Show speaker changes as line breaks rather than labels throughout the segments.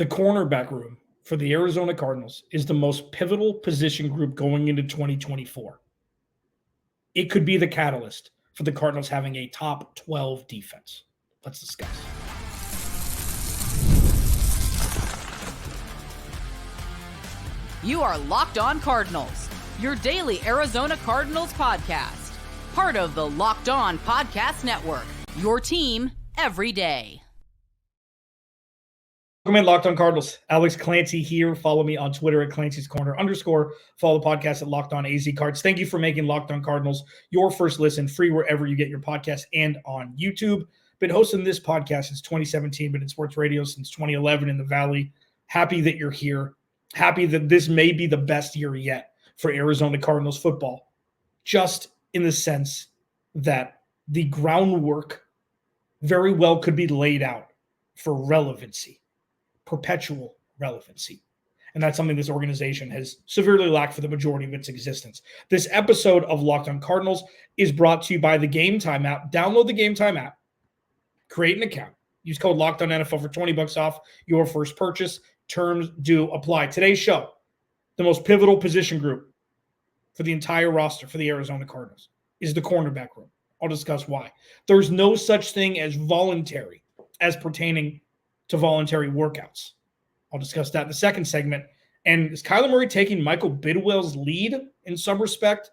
The cornerback room for the Arizona Cardinals is the most pivotal position group going into 2024. It could be the catalyst for the Cardinals having a top 12 defense. Let's discuss.
You are Locked On Cardinals, your daily Arizona Cardinals podcast. Part of the Locked On Podcast Network, your team every day.
Welcome in, Locked On Cardinals. Alex Clancy here. Follow me on Twitter at Clancy's Corner _. Follow the podcast at Locked On AZ Cards. Thank you for making Locked On Cardinals your first listen, free wherever you get your podcast and on YouTube. Been hosting this podcast since 2017, been in sports radio since 2011 in the Valley. Happy that you're here. Happy that this may be the best year yet for Arizona Cardinals football, just in the sense that the groundwork very well could be laid out for relevancy. Perpetual relevancy. And that's something this organization has severely lacked for the majority of its existence. This episode of Locked On Cardinals is brought to you by the Game Time app. Download the Game Time app, create an account, use code Locked On NFL for $20 off your first purchase. Terms do apply. Today's show, the most pivotal position group for the entire roster for the Arizona Cardinals is the cornerback room. I'll discuss why. There's no such thing as voluntary as pertaining to voluntary workouts. I'll discuss that in the second segment. And is Kyler Murray taking Michael Bidwell's lead in some respect?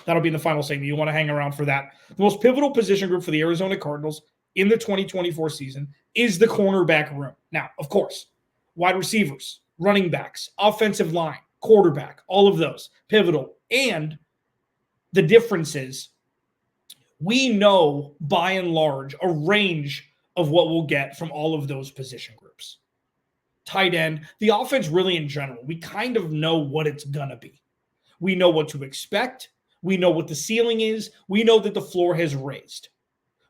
That'll be in the final segment. You want to hang around for that. The most pivotal position group for the Arizona Cardinals in the 2024 season is the cornerback room. Now, of course, wide receivers, running backs, offensive line, quarterback, all of those, pivotal. And the difference is we know, by and large, a range of what we'll get from all of those position groups. Tight end, the offense really in general, we kind of know what it's going to be. We know what to expect. We know what the ceiling is. We know that the floor has raised.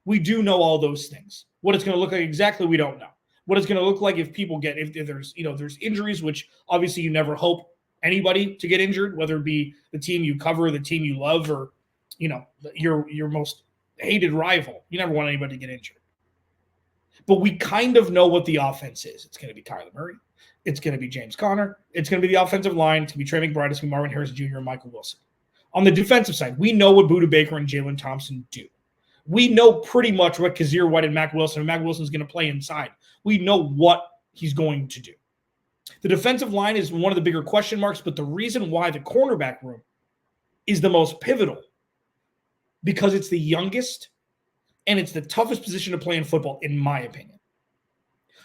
We do know all those things. What it's going to look like exactly, we don't know. What it's going to look like if people get, if there's, there's injuries, which obviously you never hope anybody to get injured, whether it be the team you cover, the team you love, or, your most hated rival. You never want anybody to get injured. But we kind of know what the offense is. It's going to be Kyler Murray. It's going to be James Conner. It's going to be the offensive line. It's going to be Trey McBride. It's going to be Marvin Harrison Jr. and Michael Wilson. On the defensive side, we know what Budda Baker and Jalen Thompson do. We know pretty much what Kazir White and Mack Wilson is going to play inside. We know what he's going to do. The defensive line is one of the bigger question marks, but the reason why the cornerback room is the most pivotal, because it's the youngest and it's the toughest position to play in football, in my opinion.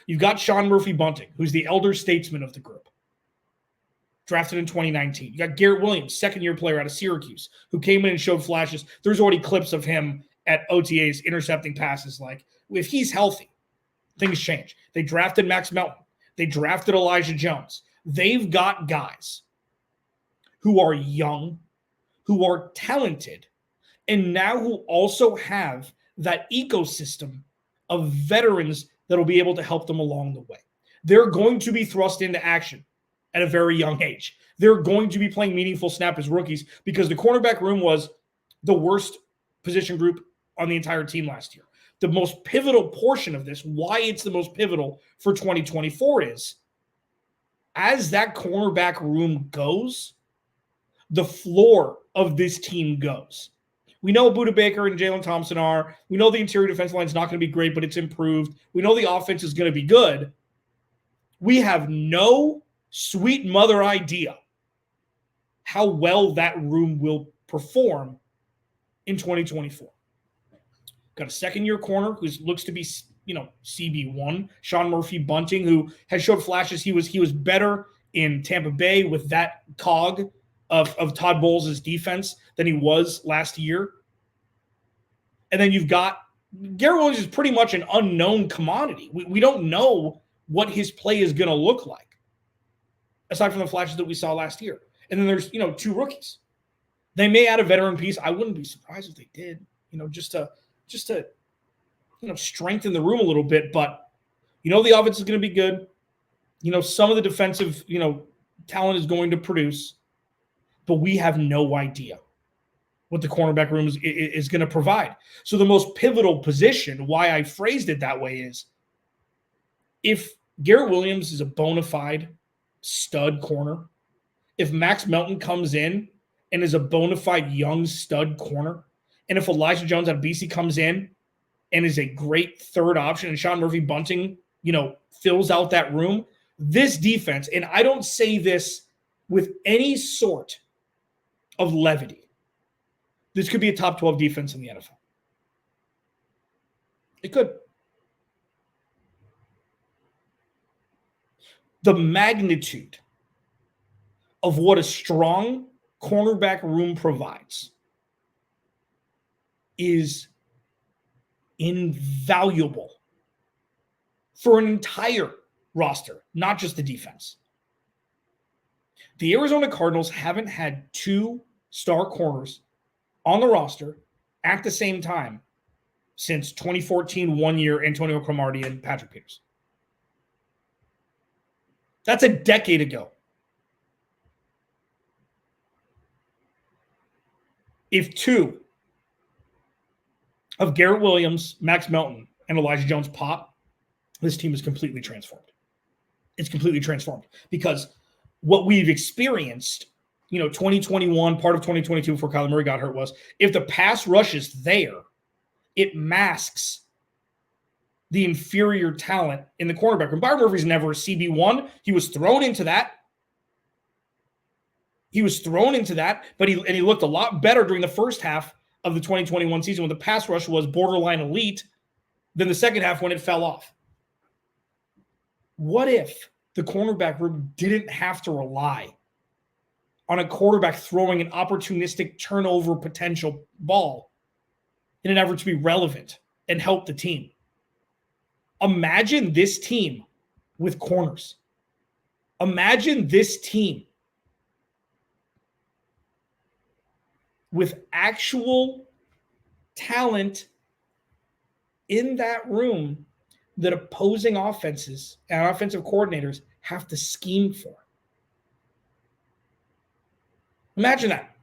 You've got Sean Murphy-Bunting, who's the elder statesman of the group, drafted in 2019. You got Garrett Williams, second-year player out of Syracuse, who came in and showed flashes. There's already clips of him at OTAs intercepting passes. Like, if he's healthy, things change. They drafted Max Melton. They drafted Elijah Jones. They've got guys who are young, who are talented, and now who also have that ecosystem of veterans that will be able to help them along the way. They're going to be thrust into action at a very young age. They're going to be playing meaningful snap as rookies because the cornerback room was the worst position group on the entire team last year. The most pivotal portion of this, why it's the most pivotal for 2024, is as that cornerback room goes, the floor of this team goes. We know Budda Baker and Jalen Thompson are. We know the interior defensive line is not going to be great, but it's improved. We know the offense is going to be good. We have no sweet mother idea how well that room will perform in 2024. Got a second-year corner who looks to be, CB1, Sean Murphy-Bunting, who has showed flashes. He was better in Tampa Bay with that cog of Todd Bowles' defense than he was last year. And then you've got Garrett Williams is pretty much an unknown commodity. We don't know what his play is going to look like, aside from the flashes that we saw last year. And then there's, two rookies. They may add a veteran piece. I wouldn't be surprised if they did, just to strengthen the room a little bit. But, the offense is going to be good. Some of the defensive, talent is going to produce. But we have no idea what the cornerback room is going to provide. So the most pivotal position, why I phrased it that way, is if Garrett Williams is a bona fide stud corner. If Max Melton comes in and is a bona fide young stud corner, and if Elijah Jones out of BC comes in and is a great third option, and Sean Murphy-Bunting, fills out that room, this defense, and I don't say this with any sort of levity, this could be a top 12 defense in the NFL. It could. The magnitude of what a strong cornerback room provides is invaluable for an entire roster, not just the defense. The Arizona Cardinals haven't had 2 star corners on the roster at the same time since 2014, 1 year, Antonio Cromartie and Patrick Peterson. That's a decade ago. If 2 of Garrett Williams, Max Melton, and Elijah Jones pop, this team is completely transformed. It's completely transformed because what we've experienced, 2021, part of 2022 before Kyler Murray got hurt, was if the pass rush is there, it masks the inferior talent in the cornerback room. Byron Murphy's never a CB1. He was thrown into that. But he looked a lot better during the first half of the 2021 season when the pass rush was borderline elite than the second half when it fell off. What if the cornerback room didn't have to rely on a quarterback throwing an opportunistic turnover potential ball in an effort to be relevant and help the team? Imagine this team with corners. Imagine this team with actual talent in that room that opposing offenses and offensive coordinators have to scheme for. Imagine that.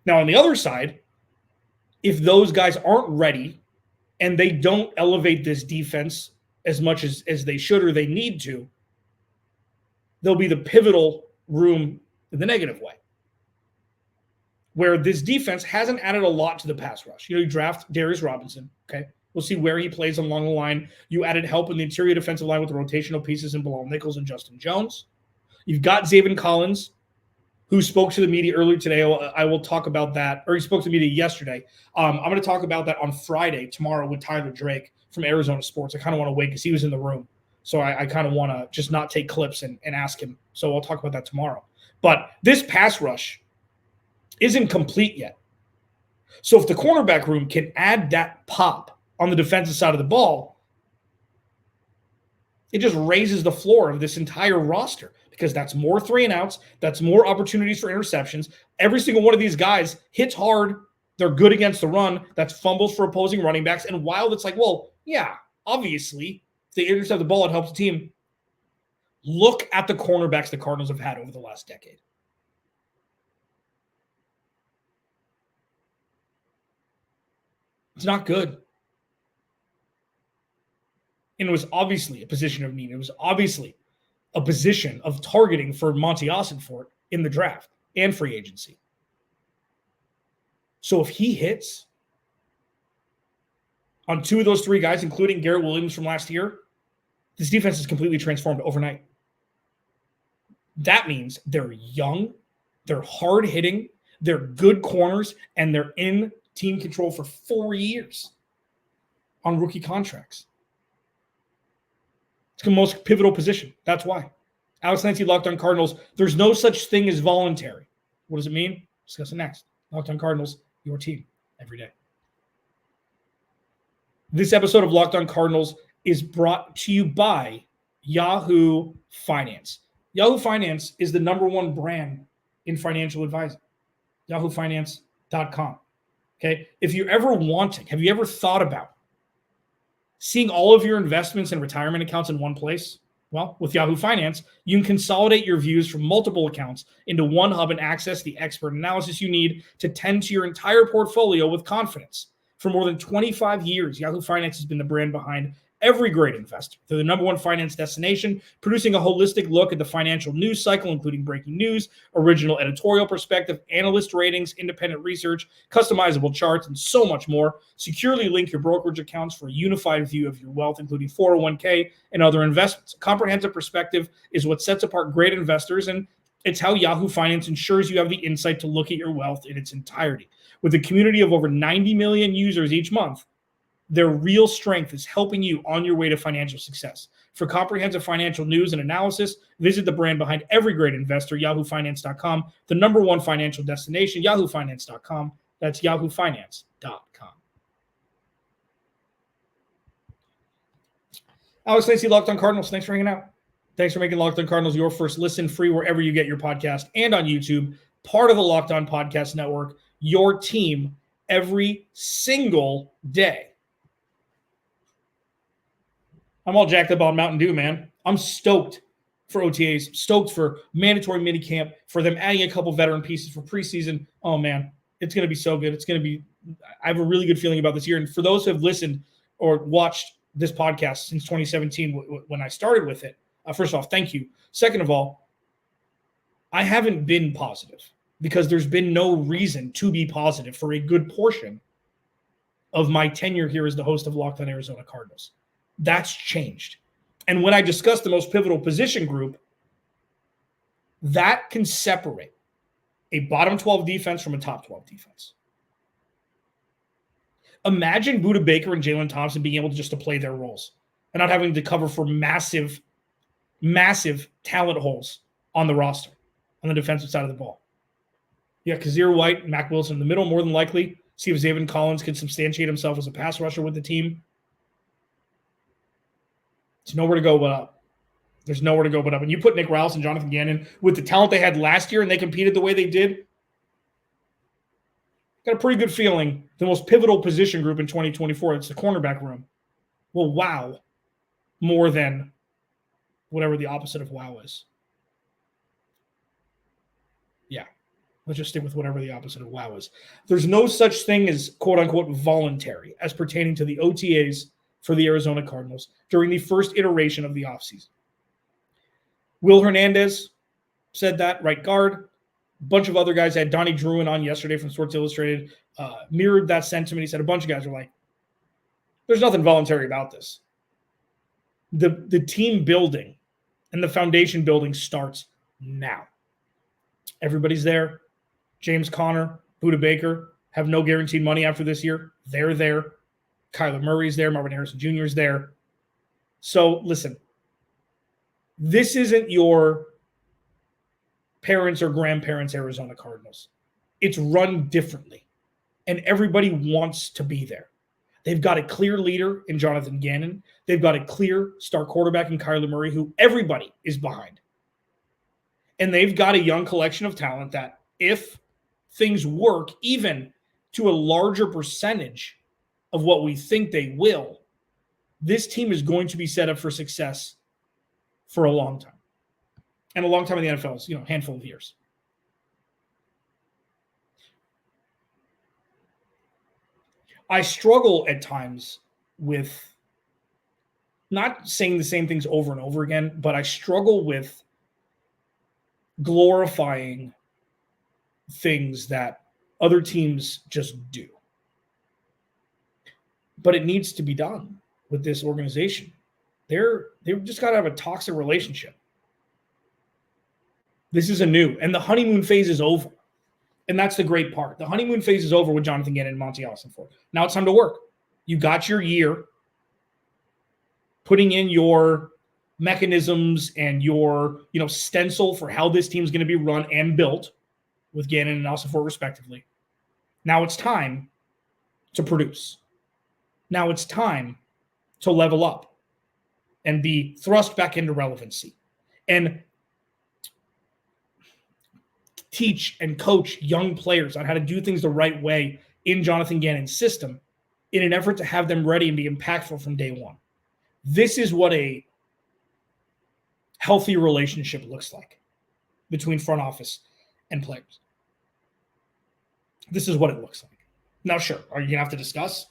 Now, on the other side, if those guys aren't ready and they don't elevate this defense as much as they should or they need to, they'll be the pivotal room in the negative way, where this defense hasn't added a lot to the pass rush. You draft Darius Robinson, okay? We'll see where he plays along the line. You added help in the interior defensive line with the rotational pieces in Bilal Nichols and Justin Jones. You've got Zaven Collins, who spoke to the media earlier today. I will talk about that, or he spoke to the media yesterday. I'm going to talk about that on Friday, tomorrow, with Tyler Drake from Arizona Sports. I kind of want to wait because he was in the room. So I kind of want to just not take clips and ask him. So I'll talk about that tomorrow. But this pass rush isn't complete yet. So if the cornerback room can add that pop on the defensive side of the ball, it just raises the floor of this entire roster, because that's more 3-and-outs, that's more opportunities for interceptions. Every single one of these guys hits hard. They're good against the run. That's fumbles for opposing running backs. And while it's like, well, yeah, obviously, if they intercept the ball, it helps the team. Look at the cornerbacks the Cardinals have had over the last decade. It's not good. And it was obviously a position of need. It was obviously a position of targeting for Monti Ossenfort in the draft and free agency. So if he hits on 2 of those 3 guys, including Garrett Williams from last year, this defense is completely transformed overnight. That means they're young, they're hard-hitting, they're good corners, and they're in team control for 4 years on rookie contracts. It's the most pivotal position. That's why. Alex Clancy, Locked On Cardinals. There's no such thing as voluntary. What does it mean? Discuss it next. Locked On Cardinals, your team every day. This episode of Locked On Cardinals is brought to you by Yahoo Finance. Yahoo Finance is the #1 brand in financial advising. YahooFinance.com. Okay. If you're ever wanting, have you ever thought about seeing all of your investments and retirement accounts in one place? Well, with Yahoo Finance, you can consolidate your views from multiple accounts into one hub and access the expert analysis you need to tend to your entire portfolio with confidence. For more than 25 years, Yahoo Finance has been the brand behind every great investor. They're the number one finance destination, producing a holistic look at the financial news cycle, including breaking news, original editorial perspective, analyst ratings, independent research, customizable charts, and so much more. Securely link your brokerage accounts for a unified view of your wealth, including 401k and other investments. A comprehensive perspective is what sets apart great investors, and it's how Yahoo Finance ensures you have the insight to look at your wealth in its entirety. With a community of over 90 million users each month, their real strength is helping you on your way to financial success. For comprehensive financial news and analysis, visit the brand behind every great investor, yahoofinance.com, the number one financial destination, yahoofinance.com. That's yahoofinance.com. Alex Lacy, Locked on Cardinals. Thanks for hanging out. Thanks for making Locked on Cardinals your first listen, free wherever you get your podcast and on YouTube. Part of the Locked on Podcast Network, your team every single day. I'm all jacked up on Mountain Dew, man. I'm stoked for OTAs, stoked for mandatory minicamp, for them adding a couple veteran pieces for preseason. Oh, man, it's going to be so good. It's going to be – I have a really good feeling about this year. And for those who have listened or watched this podcast since 2017 when I started with it, first off, thank you. Second of all, I haven't been positive because there's been no reason to be positive for a good portion of my tenure here as the host of Locked on Arizona Cardinals. That's changed. And when I discuss the most pivotal position group, that can separate a bottom 12 defense from a top 12 defense. Imagine Budda Baker and Jalen Thompson being able to play their roles and not having to cover for massive talent holes on the roster on the defensive side of the ball. Yeah, Kazir White and Mac Wilson in the middle, more than likely. See if Zaven Collins can substantiate himself as a pass rusher with the team. There's nowhere to go but up. There's nowhere to go but up. And you put Nick Rouse and Jonathan Gannon with the talent they had last year and they competed the way they did, got a pretty good feeling the most pivotal position group in 2024, it's the cornerback room, will wow more than whatever the opposite of wow is. Yeah, let's just stick with whatever the opposite of wow is. There's no such thing as quote-unquote voluntary as pertaining to the OTAs for the Arizona Cardinals during the first iteration of the offseason. Will Hernandez said that, right guard. A bunch of other guys had Donnie Druin on yesterday from Sports Illustrated, mirrored that sentiment. He said a bunch of guys were like, there's nothing voluntary about this. The team building and the foundation building starts now. Everybody's there. James Conner, Budda Baker have no guaranteed money after this year. They're there. Kyler Murray's there. Marvin Harrison Jr. is there. So listen, this isn't your parents' or grandparents' Arizona Cardinals. It's run differently, and everybody wants to be there. They've got a clear leader in Jonathan Gannon. They've got a clear star quarterback in Kyler Murray, who everybody is behind. And they've got a young collection of talent that, if things work, even to a larger percentage of what we think they will, this team is going to be set up for success for a long time. And a long time in the NFL is, a handful of years. I struggle at times with not saying the same things over and over again, but I struggle with glorifying things that other teams just do. But it needs to be done with this organization. They've just got to have a toxic relationship. This is and the honeymoon phase is over. And that's the great part. The honeymoon phase is over with Jonathan Gannon and Monti Ossenfort. Now it's time to work. You got your year putting in your mechanisms and your, stencil for how this team's going to be run and built with Gannon and Ossenfort respectively. Now it's time to produce. Now it's time to level up and be thrust back into relevancy and teach and coach young players on how to do things the right way in Jonathan Gannon's system in an effort to have them ready and be impactful from day one. This is what a healthy relationship looks like between front office and players. This is what it looks like. Now, sure, are you going to have to discuss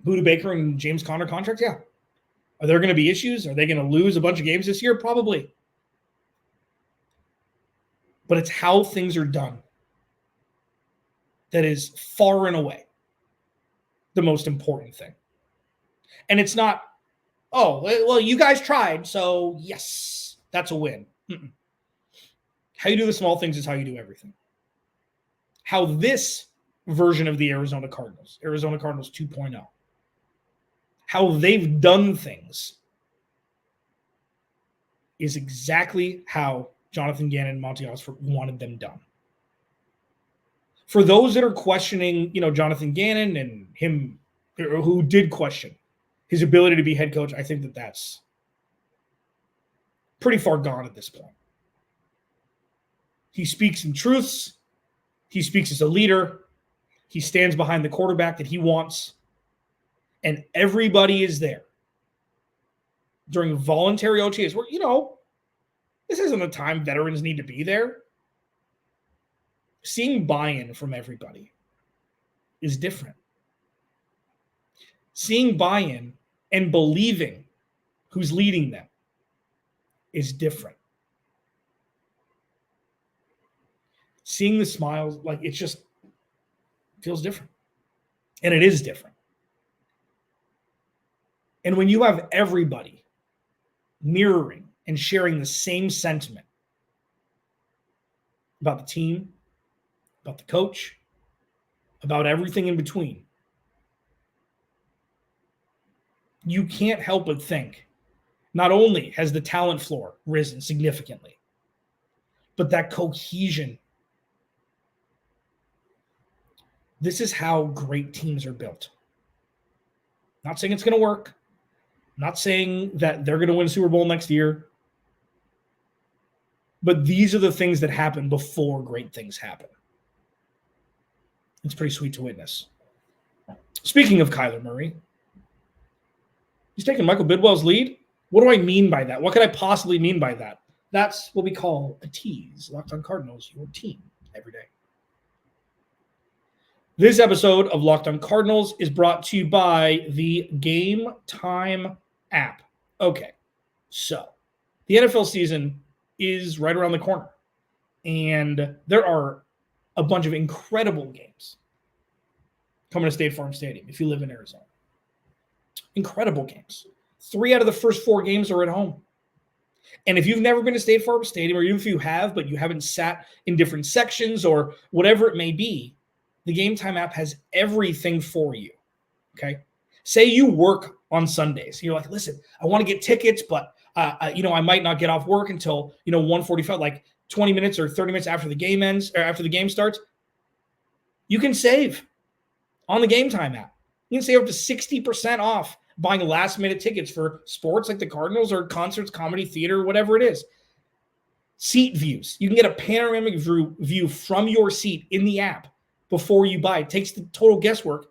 Budda Baker and James Conner contracts? Yeah. Are there going to be issues? Are they going to lose a bunch of games this year? Probably. But it's how things are done that is far and away the most important thing. And it's not, oh, well, you guys tried, so yes, that's a win. Mm-mm. How you do the small things is how you do everything. How this version of the Arizona Cardinals 2.0, how they've done things is exactly how Jonathan Gannon and Monti Ossenfort wanted them done. For those that are questioning, Jonathan Gannon and him, or who did question his ability to be head coach, I think that that's pretty far gone at this point. He speaks in truths. He speaks as a leader. He stands behind the quarterback that he wants. And everybody is there during voluntary OTAs where, this isn't a time veterans need to be there. Seeing buy-in from everybody is different. Seeing buy-in and believing who's leading them is different. Seeing the smiles, it just feels different. And it is different. And when you have everybody mirroring and sharing the same sentiment about the team, about the coach, about everything in between, you can't help but think, not only has the talent floor risen significantly, but that cohesion. This is how great teams are built. Not saying it's going to work. Not saying that they're going to win Super Bowl next year. But these are the things that happen before great things happen. It's pretty sweet to witness. Speaking of Kyler Murray, he's taking Michael Bidwell's lead. What do I mean by that? What could I possibly mean by that? That's what we call a tease. Locked on Cardinals, your team every day. This episode of Locked on Cardinals is brought to you by the Game Time app. Okay, so the NFL season is right around the corner, and there are a bunch of incredible games coming to State Farm Stadium if you live in Arizona. Incredible games. 3 out of the first 4 games are at home. And if you've never been to State Farm Stadium, or even if you have, but you haven't sat in different sections or whatever it may be, the Game Time app has everything for you, okay? Say you work on Sundays. You're like, listen, I want to get tickets, but, I might not get off work until, 1:45, like 20 minutes or 30 minutes after the game ends, or after the game starts. You can save on the Game Time app. You can save up to 60% off buying last-minute tickets for sports like the Cardinals or concerts, comedy, theater, whatever it is. Seat views. You can get a panoramic view from your seat in the app before you buy. It takes the total guesswork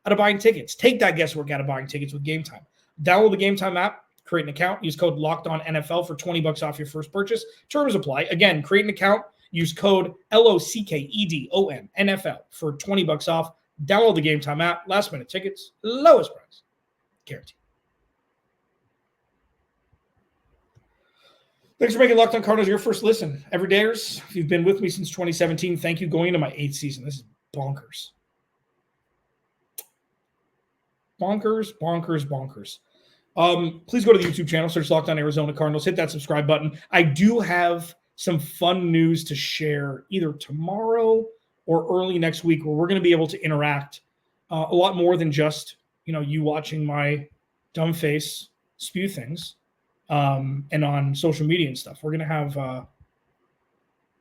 out of buying tickets. Take that guesswork out of buying tickets with Game Time. Download the Game Time app, create an account, use code LOCKEDONNFL for $20 off your first purchase. Terms apply. Again, create an account, use code LOCKEDONNFL for $20 off. Download the Game Time app, last minute tickets, lowest price, guaranteed. Thanks for making Locked on Cardinals your first listen. Everydayers, if you've been with me since 2017, thank you. Going into my 8th season. This is bonkers. Bonkers. Please go to the YouTube channel, search Locked on Arizona Cardinals, hit that subscribe button. I do have some fun news to share either tomorrow or early next week where we're going to be able to interact a lot more than just, you watching my dumb face spew things. And on social media and stuff. We're going to have,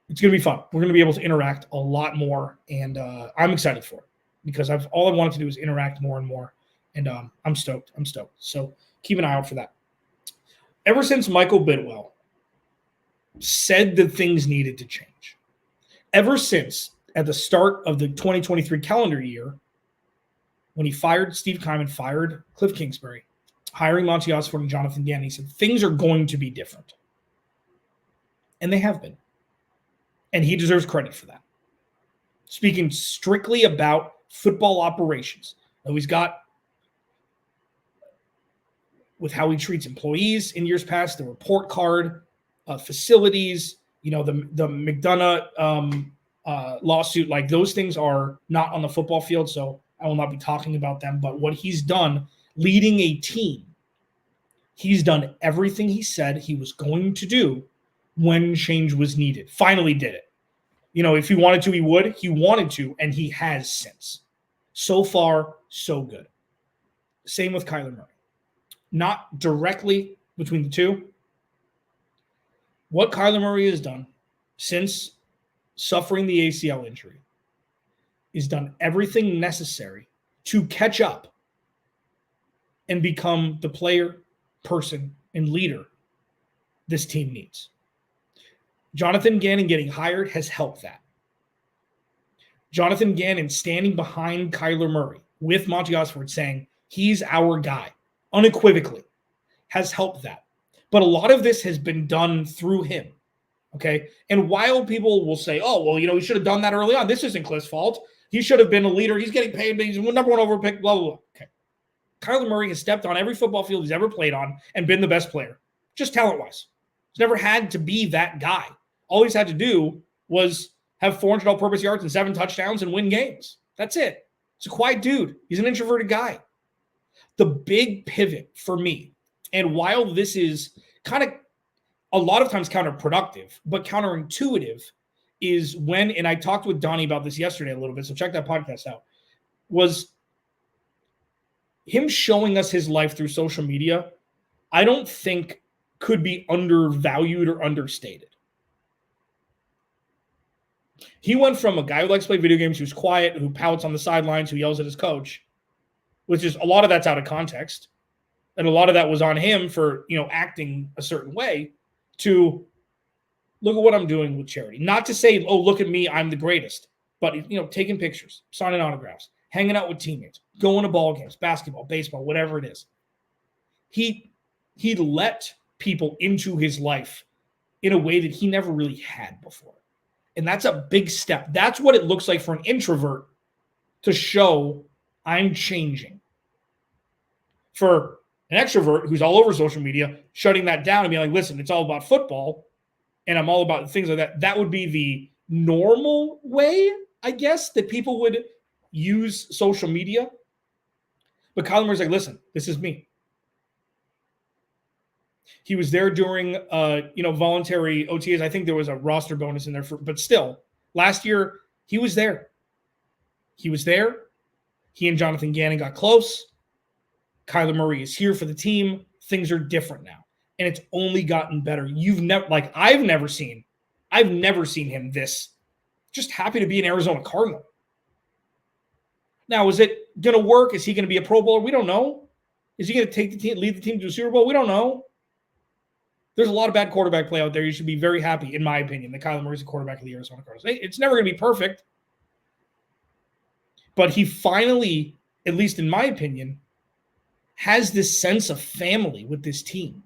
it's going to be fun. We're going to be able to interact a lot more, and I'm excited for it because all I wanted to do is interact more and more, and I'm stoked. So keep an eye out for that. Ever since Michael Bidwell said that things needed to change, ever since at the start of the 2023 calendar year, when he fired Steve Kyman, fired Cliff Kingsbury, hiring Monti Ossenfort and Jonathan Gannon, he said things are going to be different. And they have been. And he deserves credit for that. Speaking strictly about football operations. Now he's got with how he treats employees in years past, the report card, facilities, the McDonough lawsuit, like those things are not on the football field, so I will not be talking about them. But what he's done leading a team, he's done everything he said he was going to do when change was needed. Finally did it. If he wanted to, he would. He wanted to, and he has since. So far, so good. Same with Kyler Murray. Not directly between the two. What Kyler Murray has done since suffering the ACL injury is done everything necessary to catch up and become the player, person, and leader this team needs. Jonathan Gannon getting hired has helped that. Jonathan Gannon standing behind Kyler Murray with Monti Ossenfort saying, he's our guy, unequivocally, has helped that. But a lot of this has been done through him, okay? And while people will say, oh, well, he should have done that early on. This isn't Cliff's fault. He should have been a leader. He's getting paid, but he's number one overall pick, blah, blah, blah. Okay. Kyler Murray has stepped on every football field he's ever played on and been the best player, just talent-wise. He's never had to be that guy. All he's had to do was have 400 all-purpose yards and 7 touchdowns and win games. That's it. He's a quiet dude. He's an introverted guy. The big pivot for me, and while this is kind of a lot of times counterproductive, but counterintuitive, is when, and I talked with Donnie about this yesterday a little bit, so check that podcast out, was him showing us his life through social media, I don't think could be undervalued or understated. He went from a guy who likes to play video games, who's quiet, who pouts on the sidelines, who yells at his coach, which is a lot of that's out of context. And a lot of that was on him for, acting a certain way, to look at what I'm doing with charity. Not to say, oh, look at me, I'm the greatest. But, taking pictures, signing autographs, hanging out with teammates, going to ball games, basketball, baseball, whatever it is. He let people into his life in a way that he never really had before. And that's a big step. That's what it looks like for an introvert to show I'm changing. For an extrovert who's all over social media, shutting that down and being like, listen, it's all about football and I'm all about things like that. That would be the normal way, I guess, that people would use social media. But Kyler Murray's like, listen, this is me. He was there during, voluntary OTAs. I think there was a roster bonus in there, but still, last year, he was there. He was there. He and Jonathan Gannon got close. Kyler Murray is here for the team. Things are different now, and it's only gotten better. I've never seen him this just happy to be an Arizona Cardinal. Now, is it going to work? Is he going to be a Pro Bowler? We don't know. Is he going to take the team, lead the team to a Super Bowl? We don't know. There's a lot of bad quarterback play out there. You should be very happy, in my opinion, that Kyler Murray is the quarterback of the Arizona Cardinals. It's never going to be perfect. But he finally, at least in my opinion, has this sense of family with this team.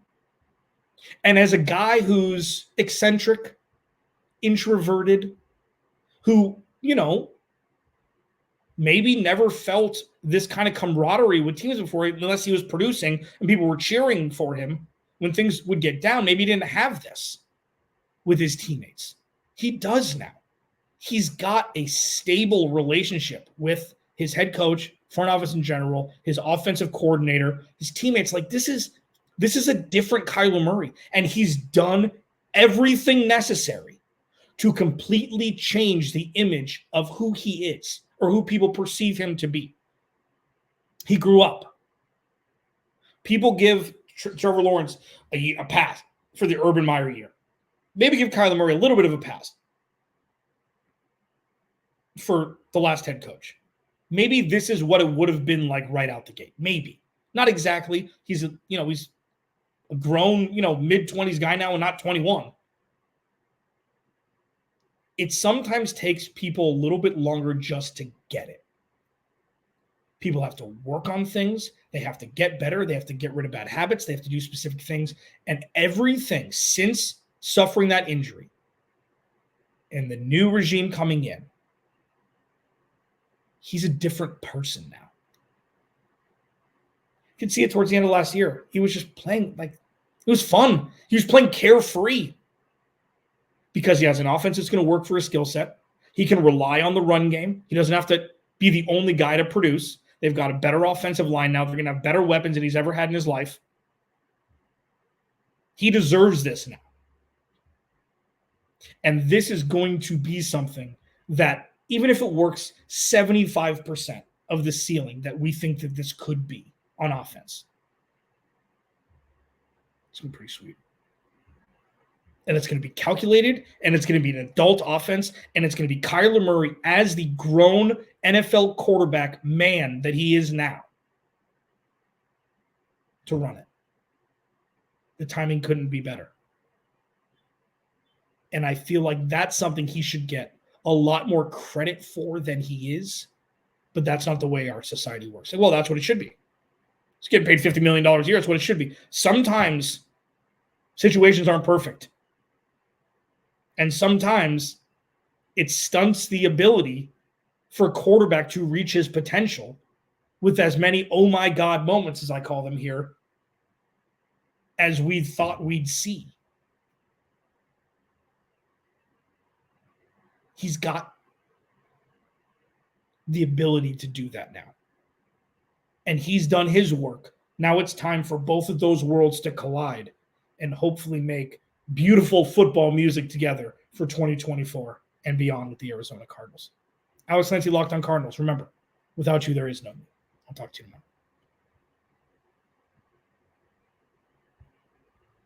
And as a guy who's eccentric, introverted, who, maybe never felt this kind of camaraderie with teams before, unless he was producing and people were cheering for him when things would get down. Maybe he didn't have this with his teammates. He does now. He's got a stable relationship with his head coach, front office in general, his offensive coordinator, his teammates. Like, this is a different Kyler Murray, and he's done everything necessary to completely change the image of who he is or who people perceive him to be. He grew up. People give Trevor Lawrence a pass for the Urban Meyer year. Maybe give Kyler Murray a little bit of a pass for the last head coach. Maybe this is what it would have been like right out the gate. Maybe. Not exactly. He's a grown, mid-20s guy now and not 21. It sometimes takes people a little bit longer just to get it. People have to work on things. They have to get better. They have to get rid of bad habits. They have to do specific things. And everything since suffering that injury and the new regime coming in, he's a different person now. You could see it towards the end of last year. He was just playing like it was fun. He was playing carefree because he has an offense that's going to work for his skill set. He can rely on the run game. He doesn't have to be the only guy to produce. They've got a better offensive line now. They're going to have better weapons than he's ever had in his life. He deserves this now. And this is going to be something that, even if it works 75% of the ceiling that we think that this could be on offense, it's going to be pretty sweet. And it's going to be calculated, and it's going to be an adult offense, and it's going to be Kyler Murray as the grown NFL quarterback man that he is now to run it. The timing couldn't be better. And I feel like that's something he should get a lot more credit for than he is, but that's not the way our society works. Well, that's what it should be. He's getting paid $50 million a year. That's what it should be. Sometimes situations aren't perfect. And sometimes it stunts the ability for a quarterback to reach his potential with as many oh my God moments, as I call them here, as we thought we'd see. He's got the ability to do that now. And he's done his work. Now it's time for both of those worlds to collide and hopefully make beautiful football music together for 2024 and beyond with the Arizona Cardinals. Alex Clancy, Locked On Cardinals. Remember, without you, there is no me. I'll talk to you tomorrow.